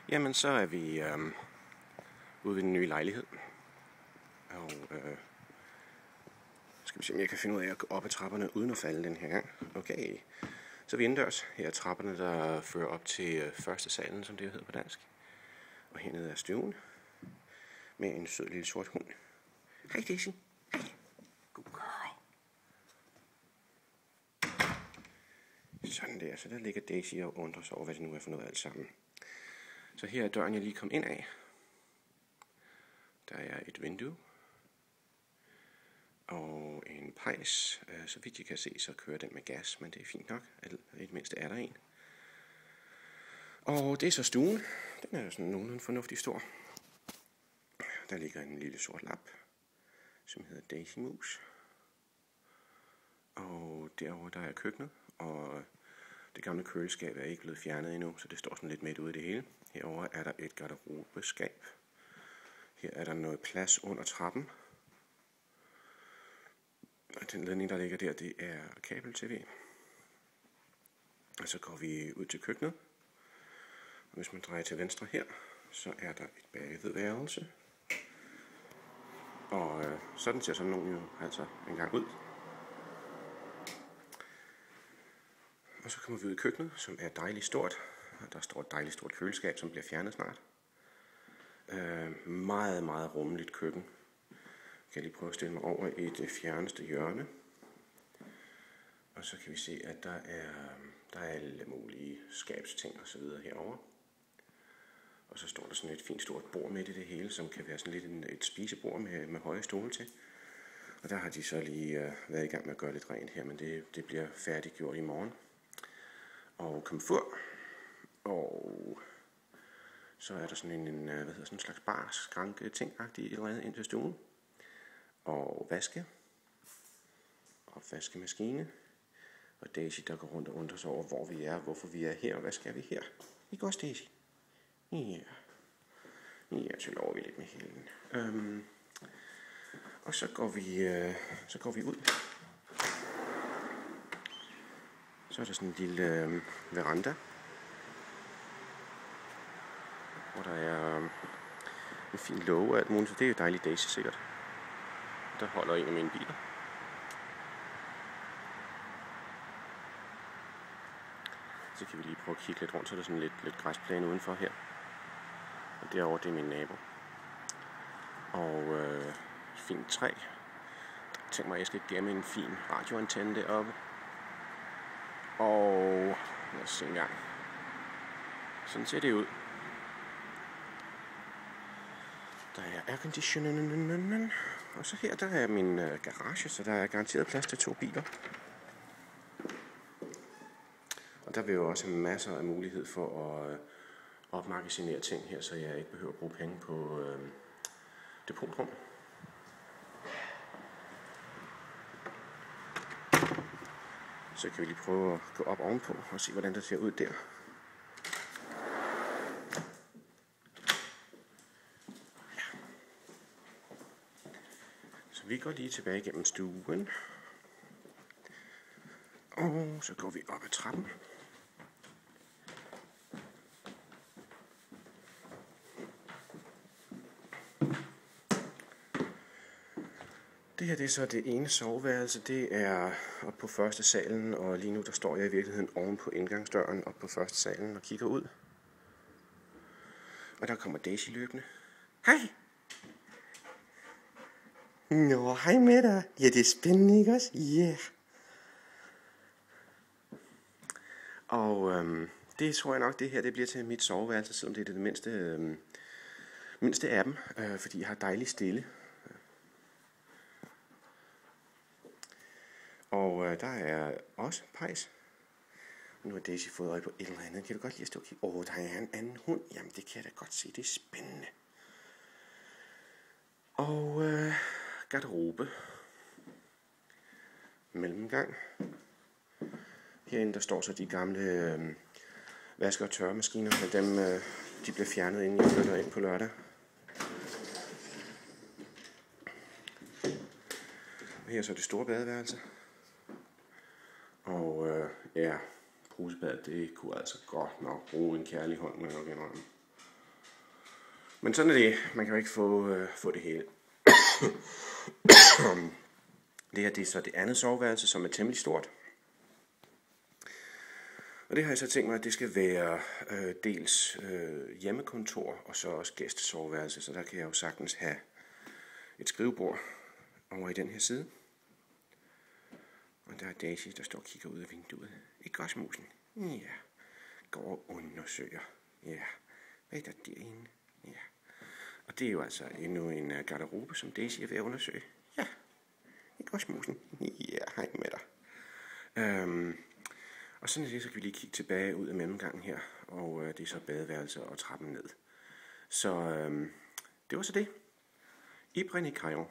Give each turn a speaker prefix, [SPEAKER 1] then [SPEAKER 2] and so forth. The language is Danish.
[SPEAKER 1] Jamen, så er vi ude ved den nye lejlighed. Og skal vi se, om jeg kan finde ud af at gå op ad trapperne uden at falde den her gang. Okay, så er vi indendørs. Her er trapperne, der fører op til første salen, som det hedder på dansk. Og hernede er stuen med en sød lille sort hund. Hej Daisy. Hej. Good girl. Sådan der, så der ligger Daisy og undrer sig over, hvad det nu er for noget alt sammen. Så her er døren, jeg lige kom ind af. Der er et vindue. Og en pejs. Så vidt jeg kan se, så kører den med gas, men det er fint nok. I det mindste er der en. Og det er så stuen. Den er jo sådan nogenlunde fornuftig stor. Der ligger en lille sort lap, som hedder Daisy Mus. Og derovre der er køkkenet, og det gamle køleskab er ikke blevet fjernet endnu, så det står sådan lidt midt ude i det hele. Herovre er der et garderobeskab. Her er der noget plads under trappen. Og den ledning, der ligger der, det er kabel-tv. Og så går vi ud til køkkenet. Og hvis man drejer til venstre her, så er der et badeværelse. Og sådan ser sådan nogen jo altså engang ud. Og så kommer vi ud i køkkenet, som er dejligt stort. Og der står et dejligt stort køleskab, som bliver fjernet snart. Meget, meget rummeligt køkken. Jeg kan lige prøve at stille mig over i det fjerneste hjørne. Og så kan vi se, at der er alle mulige skabsting og så videre herovre. Og så står der sådan et fint stort bord midt i det hele, som kan være sådan lidt et spisebord med høje stole til. Og der har de så lige været i gang med at gøre lidt rent her, men det bliver færdiggjort i morgen. Og komfur. Og så er der sådan sådan en slags bar, skranke ting-agtig eller andet ind til stuen. Og vaske. Og vaskemaskine. Og Daisy, der går rundt og undrer sig over, hvor vi er, hvorfor vi er her, og hvad skal vi her. Ikke også, Daisy? Ja. Ja, så lover vi lidt med hende. Og så går vi ud. Så er der sådan en lille veranda, hvor der er en fin låge og alt muligt, så det er jo dejligt Daisy sikkert. Der holder en af mine biler. Så kan vi lige prøve at kigge lidt rundt, så er der sådan lidt græsplæne udenfor her. Og derovre, det er min nabo. Og fint træ. Tænk mig, at jeg skal gemme en fin radioantenne deroppe. Og lad os se en gang. Sådan ser det ud. Der er airconditionen. Og så her, der er min garage, så der er garanteret plads til 2 biler. Og der vil jo også have masser af mulighed for at opmagasinere ting her, så jeg ikke behøver at bruge penge på depotrum. Så kan vi lige prøve at gå op ovenpå og se, hvordan det ser ud der. Ja. Så vi går lige tilbage gennem stuen. Og så går vi op ad trappen. Det her det er så det ene soveværelse, det er oppe på første salen, og lige nu der står jeg i virkeligheden oven på indgangsdøren oppe på første salen og kigger ud. Og der kommer Daisy løbende. Hej! Nå, hej med dig. Ja, det er spændende, ikke også? Ja. Yeah. Og det tror jeg nok, det her det bliver til mit soveværelse, selvom det er det mindste af dem, fordi jeg har dejligt stille. Og der er også pejs. Nu har Daisy fået øje på et eller andet. Kan du godt lide at stå og kigge? Der er en anden hund. Jamen, det kan jeg da godt se. Det er spændende. Og garderobe. Mellemgang. Herinde der står så de gamle vaske- og tørremaskiner. Men dem de bliver fjernet, inden jeg flytter ind på lørdag. Og her så det store badeværelse. Og ja, brusebadet, det kunne altså godt nok bruge en kærlig hånd, må jeg nok indrømme. Men sådan er det. Man kan jo ikke få det hele. Det her det er så det andet soveværelse, som er temmelig stort. Og det har jeg så tænkt mig, at det skal være dels hjemmekontor og så også gæstesoveværelse. Så der kan jeg jo sagtens have et skrivebord over i den her side. Og der er Daisy, der står og kigger ud af vinduet. Ikke også, musen? Ja. Går og undersøger. Ja. Hvad er der derinde? Ja. Og det er jo altså endnu en garderobe, som Daisy er ved at undersøge. Ja. Ikke også, musen? Ja, hej med dig. Og sådan er det, så kan vi lige kigge tilbage ud af mellemgangen her. Og det er så badeværelser og trappen ned. Så det var så det. Ibrin i Kajo.